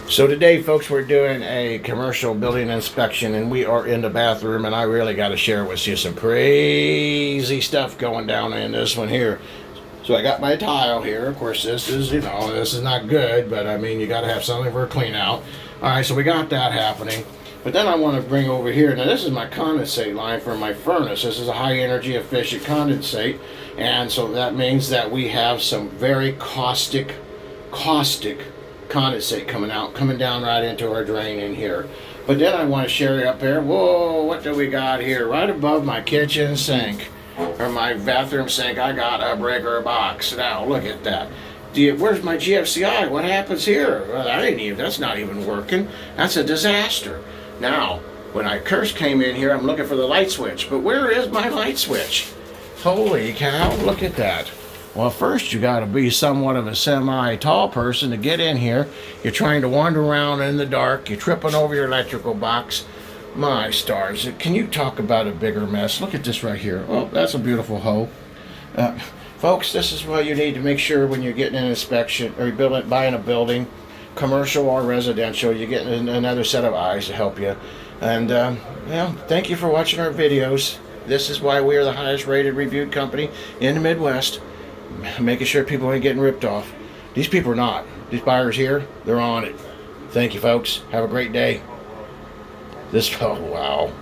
So today, folks, we're doing a commercial building inspection, and we are in the bathroom, and I really got to share with you some crazy stuff going down in this one here. So I got my tile here. Of course, this is, this is not good, but I mean, you got to have something for a clean out. All right, so we got that happening. But then I want to bring over here, now this is my condensate line for my furnace. This is a high energy efficient condensate, and so that means that we have some very caustic condensate coming down right into our drain in here. But then I want to share it up here. Whoa, what do we got here? Right above my kitchen sink, or my bathroom sink, I got a breaker box. Now look at that. Where's my GFCI? What happens here? Well, that's not even working. That's a disaster. Now, when I first came in here, I'm looking for the light switch, but where is my light switch? Holy cow, look at that. Well, first you got to be somewhat of a semi-tall person to get in here. You're trying to wander around in the dark. You're tripping over your electrical box. My stars, can you talk about a bigger mess? Look at this right here. Oh, that's a beautiful hoe. Folks, this is what you need to make sure when you're getting an inspection or you're buying a building, commercial or residential. You're getting another set of eyes to help you. And, thank you for watching our videos. This is why we are the highest rated reviewed company in the Midwest. Making sure people ain't getting ripped off. These people are not. These buyers here, they're on it. Thank you, folks. Have a great day. Oh, wow.